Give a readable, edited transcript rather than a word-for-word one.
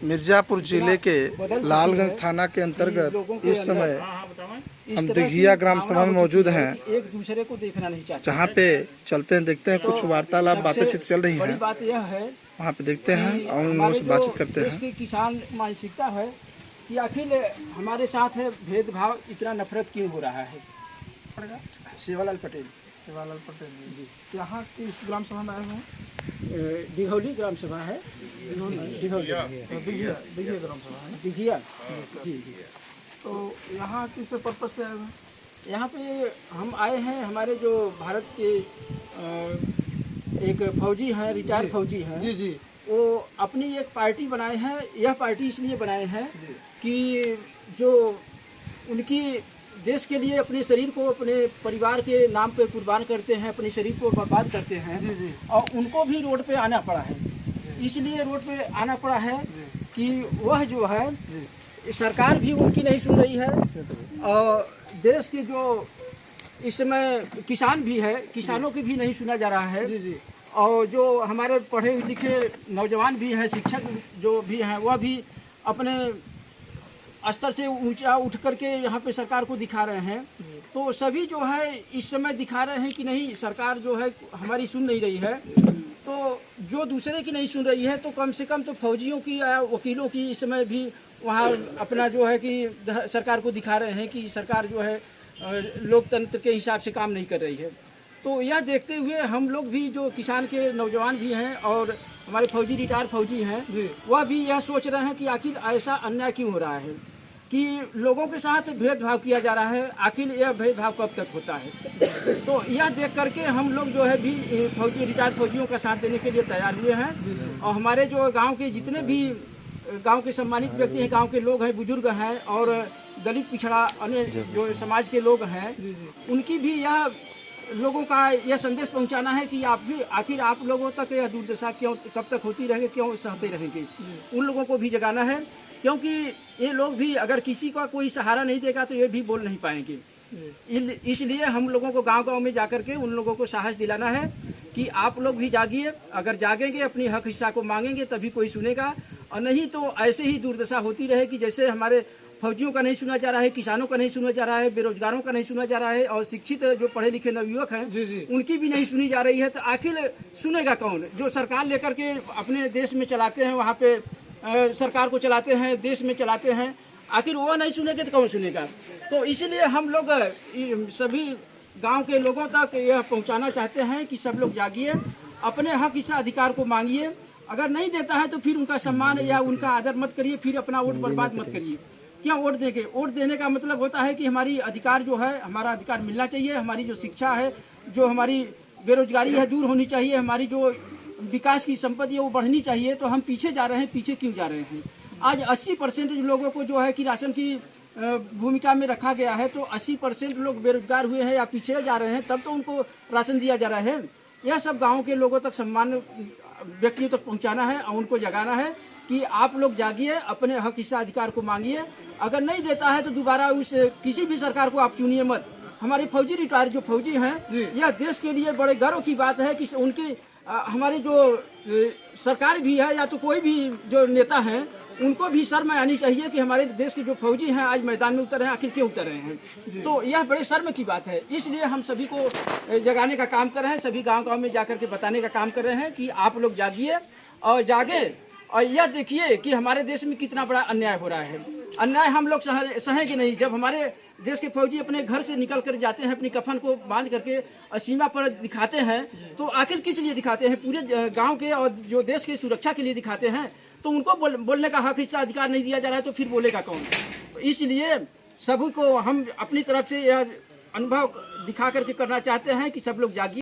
मिर्जापुर जिले के लालगंज थाना के अंतर्गत इस समय हम दिघिया ग्राम सभा में मौजूद हैं, एक दूसरे को देखना नहीं चाहते, जहाँ पे चलते हैं, देखते हैं कुछ वार्तालाप बातचीत चल रही है। बात यह है वहाँ पे देखते हैं और उन लोगों से बातचीत करते हैं। इसकी किसान मानसिकता है कि आखिर हमारे साथ है भेदभाव, इतना नफरत क्यों हो रहा है। सेवालाल पटेल जी, यहाँ किस ग्राम सभा में आए हैं? दिघौली ग्राम सभा है, दिघिया ग्राम सभा है। दिघिया जी। तो यहाँ किस पर्पज से आए हैं? यहाँ पे हम आए हैं, हमारे जो भारत के एक फौजी हैं, रिटायर्ड फौजी हैं जी जी, वो अपनी एक पार्टी बनाए हैं। यह पार्टी इसलिए बनाए हैं कि जो उनकी देश के लिए अपने शरीर को अपने परिवार के नाम पे कुर्बान करते हैं, अपने शरीर को बर्बाद करते हैं, और उनको भी रोड पे आना पड़ा है। इसलिए रोड पे आना पड़ा है कि वह जो है सरकार भी उनकी नहीं सुन रही है, और देश के जो इस समय किसान भी है, किसानों की भी नहीं सुना जा रहा है। और जो हमारे पढ़े लिखे नौजवान भी हैं, शिक्षक जो भी हैं, वह भी अपने स्तर से ऊंचा उठ करके यहाँ पे सरकार को दिखा रहे हैं। तो सभी जो है इस समय दिखा रहे हैं कि नहीं, सरकार जो है हमारी सुन नहीं रही है। तो जो दूसरे की नहीं सुन रही है, तो कम से कम तो फौजियों की या वकीलों की इस समय भी वहाँ अपना जो है कि सरकार को दिखा रहे हैं कि सरकार जो है लोकतंत्र के हिसाब से काम नहीं कर रही है। तो यह देखते हुए हम लोग भी, जो किसान के नौजवान भी हैं और हमारे फौजी रिटायर्ड फौजी हैं, वह भी यह सोच रहे हैं कि आखिर ऐसा अन्याय क्यों हो रहा है कि लोगों के साथ भेदभाव किया जा रहा है। आखिर यह भेदभाव कब तक होता है। तो यह देख करके हम लोग जो है भी फौजी रिटायर्ड फौजियों का साथ देने के लिए तैयार हुए हैं। और हमारे जो गांव के जितने भी गांव के सम्मानित व्यक्ति हैं, गांव के लोग हैं, बुजुर्ग हैं और दलित पिछड़ा अन्य जो समाज के लोग हैं, उनकी भी यह लोगों का यह संदेश पहुंचाना है कि आप भी आखिर आप लोगों तक यह दुर्दशा क्यों कब तक होती रहेगी, क्यों सहते रहेंगे। उन लोगों को भी जगाना है, क्योंकि ये लोग भी अगर किसी का कोई सहारा नहीं देगा तो ये भी बोल नहीं पाएंगे। इसलिए हम लोगों को गांव-गांव में जाकर के उन लोगों को साहस दिलाना है कि आप लोग भी जागिए। अगर जागेंगे, अपनी हक हिस्सा को मांगेंगे, तभी कोई सुनेगा, और नहीं तो ऐसे ही दुर्दशा होती रहेगी। जैसे हमारे फौजियों का नहीं सुना जा रहा है, किसानों का नहीं सुना जा रहा है, बेरोजगारों का नहीं सुना जा रहा है, और शिक्षित जो पढ़े लिखे नवयुवक हैं उनकी भी नहीं सुनी जा रही है। तो आखिर सुनेगा कौन? जो सरकार लेकर के अपने देश में चलाते हैं, वहाँ पे सरकार को चलाते हैं, देश में चलाते हैं, आखिर वो नहीं सुनेंगे तो कौन सुनेगा। तो इसलिए हम लोग सभी गांव के लोगों तक यह पहुंचाना चाहते हैं कि सब लोग जागिए, अपने हक हिस्सा अधिकार को मांगिए। अगर नहीं देता है तो फिर उनका सम्मान या उनका आदर मत करिए, फिर अपना वोट बर्बाद मत करिए। क्यों वोट देंगे? वोट देने का मतलब होता है कि हमारी अधिकार जो है, हमारा अधिकार मिलना चाहिए, हमारी जो शिक्षा है, जो हमारी बेरोजगारी है दूर होनी चाहिए, हमारी जो विकास की संपत्ति है वो बढ़नी चाहिए। तो हम पीछे जा रहे हैं, पीछे क्यों जा रहे हैं? आज 80% लोगों को जो है कि राशन की भूमिका में रखा गया है, तो 80% लोग बेरोजगार हुए हैं या पीछे जा रहे हैं, तब तो उनको राशन दिया जा रहा है। यह सब गाँव के लोगों तक, सम्मान व्यक्तियों तक पहुँचाना है और उनको जगाना है कि आप लोग जागिए, अपने हक हिस्सा अधिकार को मांगिए। अगर नहीं देता है तो दोबारा उस किसी भी सरकार को आप चुनिए मत। हमारे फौजी रिटायर्ड जो फौजी हैं, यह देश के लिए बड़े गर्व की बात है कि उनकी हमारी जो सरकार भी है या तो कोई भी जो नेता हैं, उनको भी शर्म आनी चाहिए कि हमारे देश के जो फौजी हैं आज मैदान में उतर रहे हैं, आखिर क्यों उतर रहे हैं। तो यह बड़े शर्म की बात है। इसलिए हम सभी को जगाने का काम कर रहे हैं, सभी गांव-गांव में जाकर के बताने का काम कर रहे हैं कि आप लोग जागिए और जागे, और यह देखिए कि हमारे देश में कितना बड़ा अन्याय हो रहा है। अन्याय हम लोग सहेंगे नहीं। जब हमारे देश के फौजी अपने घर से निकल कर जाते हैं, अपनी कफन को बांध करके सीमा पर दिखाते हैं, तो आखिर किस लिए दिखाते हैं? पूरे गांव के और जो देश की सुरक्षा के लिए दिखाते हैं। तो उनको बोलने का हक हिस्सा अधिकार नहीं दिया जा रहा है, तो फिर बोलेगा कौन? इसलिए सभी को हम अपनी तरफ से यह अनुभव दिखा करके करना चाहते हैं कि सब लोग जागिए।